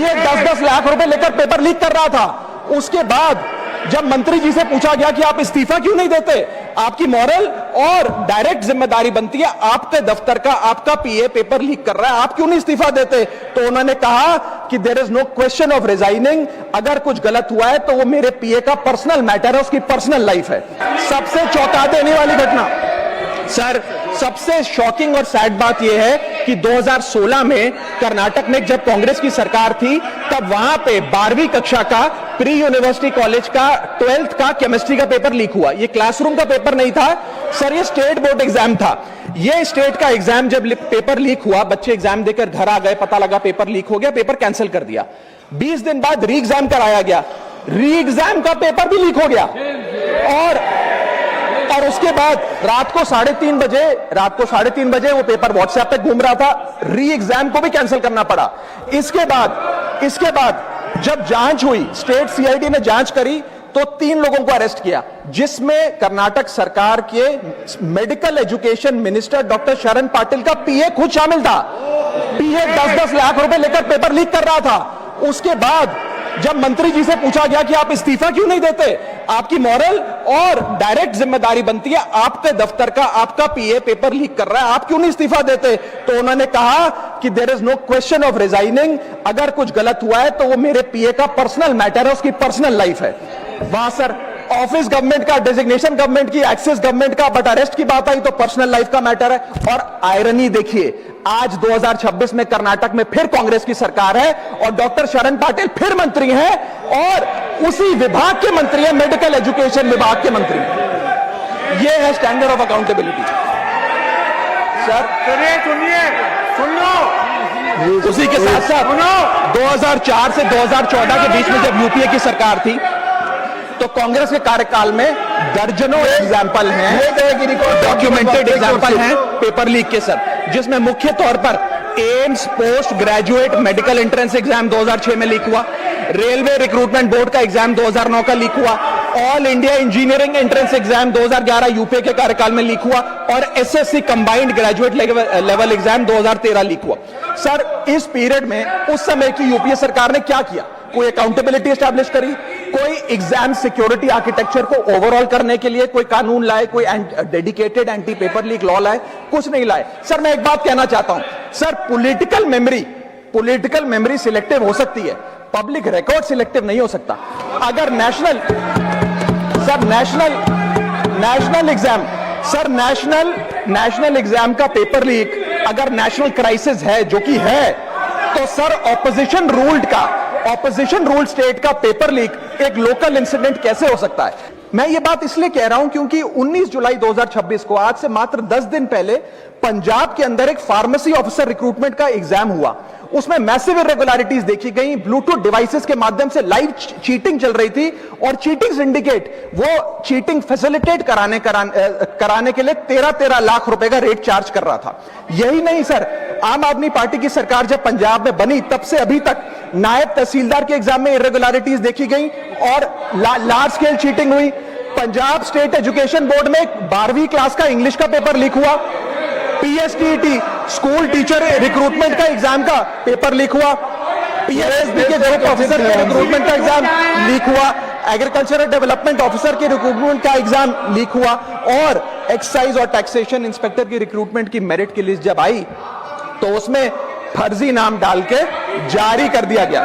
पीए 10-10 लाख रुपए लेकर paper leak कर रहा था। उसके बाद जब मंत्री जी से पूछा गया कि आप इस्तीफा क्यों नहीं देते, आपकी मॉरल और डायरेक्ट जिम्मेदारी बनती है, आपके दफ्तर का आपका पीए पेपर लीक कर रहा है, आप क्यों नहीं इस्तीफा देते? तो उन्होंने कहा कि there is no question of resigning, अगर कुछ गलत हुआ है तो वो मेरे पीए का पर्सनल मैटर है, उसकी पर्सनल लाइफ है। सबसे चौंका देने वाली घटना सर, सबसे शॉकिंग और सैड बात यह है कि 2016 में कर्नाटक में जब कांग्रेस की सरकार थी, तब वहां पे 12वीं कक्षा का प्री यूनिवर्सिटी कॉलेज का 12th का केमिस्ट्री का पेपर लीक हुआ। ये क्लासरूम का पेपर नहीं था सर, ये स्टेट बोर्ड एग्जाम था। ये स्टेट का एग्जाम जब पेपर लीक हुआ, बच्चे एग्जाम देकर घर आ गए, पता लगा पेपर लीक हो गया, पेपर कैंसिल कर दिया। 20 दिन बाद री एग्जाम कराया गया, री एग्जाम का पेपर भी लीक हो गया। और उसके बाद रात को 3:30 बजे वो पेपर व्हाट्सएप पे घूम रहा था, री एग्जाम को भी कैंसिल करना पड़ा। इसके बाद जब जांच हुई, स्टेट सीआईडी ने जांच करी, तो 3 लोगों को अरेस्ट किया, जिसमें कर्नाटक सरकार के मेडिकल एजुकेशन मिनिस्टर डॉक्टर शरण पाटिल का पीए खुद शामिल था। पीए 10-10 लाख रुपए लेकर पेपर लीक कर रहा था। उसके बाद जब मंत्री जी से पूछा गया कि आप इस्तीफा क्यों नहीं देते, आपकी मॉरल और डायरेक्ट जिम्मेदारी बनती है, आपके दफ्तर का आपका पीए पेपर लीक कर रहा है, आप क्यों नहीं इस्तीफा देते? तो उन्होंने कहा कि there is no question of resigning, अगर कुछ गलत हुआ है तो वो मेरे पीए का पर्सनल मैटर है, उसकी पर्सनल लाइफ है। वहां सर ऑफिस गवर्नमेंट का, डेजिग्नेशन गवर्नमेंट की, एक्सेस गवर्नमेंट का, बट अरेस्ट की बात आई तो पर्सनल लाइफ का मैटर है। और आयरनी देखिए, आज 2026 में कर्नाटक में फिर कांग्रेस की सरकार है और डॉक्टर शरण पाटिल फिर मंत्री हैं और उसी विभाग के मंत्री हैं, मेडिकल एजुकेशन विभाग के मंत्री। ये है स्टैंडर्ड ऑफ अकाउंटेबिलिटी सर। सुन लो, उसी के साथ साथ 2004 से 2014 के बीच में जब यूपीए की सरकार थी, तो कांग्रेस के कार्यकाल में दर्जनों एग्जाम्पल हैं, डॉक्यूमेंटेड एग्जाम्पल हैं पेपर लीक के सर, जिसमें मुख्य तौर पर AIIMS post graduate medical entrance exam 2006 में लीक हुआ, रेलवे रिक्रूटमेंट बोर्ड का एग्जाम 2009 का लीक हुआ, all India engineering entrance exam 2011 UPA के कार्यकाल में लीक हुआ और SSC combined graduate level exam 2013 leak हुआ। सर, इस पीरियड में उस समय की यूपीए सरकार ने क्या किया? कोई अकाउंटेबिलिटी एस्टैब्लिश करी, कोई एग्जाम सिक्योरिटी आर्किटेक्चर को ओवरऑल करने के लिए कोई कानून लाए, कोई dedicated anti paper leak law लाए? कुछ नहीं लाए। सर, मैं एक बात कहना चाहता हूं सर, पॉलिटिकल मेमोरी सिलेक्टिव हो सकती है, पब्लिक रिकॉर्ड सिलेक्टिव नहीं हो सकता। अगर नेशनल एग्जाम का पेपर लीक अगर नेशनल क्राइसिस है, जो कि है, तो सर ऑपोजिशन रूल्ड स्टेट का पेपर लीक एक लोकल इंसिडेंट कैसे हो सकता है? मैं ये बात इसलिए कह रहा हूं क्योंकि 19 जुलाई 2026 को, आज से मात्र 10 दिन पहले, पंजाब के अंदर एक फार्मेसी ऑफिसर रिक्रूटमेंट का एग्जाम हुआ। उसमें मैसिव इरेगुलरिटीज देखी गई, ब्लूटूथ डिवाइसेस के माध्यम से लाइव चीटिंग चल रही थी और चीटिंग सिंडिकेट वो चीटिंग फैसिलिटेट कराने के लिए 13-13 लाख रुपए का रेट चार्ज कर रहा था। यही नहीं सर, आम आदमी पार्टी की सरकार जब पंजाब में बनी, तब से अभी तक नायब तहसीलदार के एग्जाम में इरेगुलरिटीज देखी गई और लार्ज स्केल चीटिंग हुई। पंजाब स्टेट एजुकेशन बोर्ड में 12वीं क्लास का इंग्लिश का पेपर लीक हुआ, पीएसटीईटी स्कूल टीचर रिक्रूटमेंट का एग्जाम का पेपर लीक हुआ, पीएसएसबी के ग्रुप ऑफिसर के रिक्रूटमेंट का एग्जाम लीक हुआ, एग्रीकल्चरल डेवलपमेंट ऑफिसर के रिक्रूटमेंट का एग्जाम लीक हुआ और एक्साइज और टैक्सेशन इंस्पेक्टर की रिक्रूटमेंट की मेरिट की लिस्ट जब आई तो उसमें फर्जी नाम डाल के जारी कर दिया गया।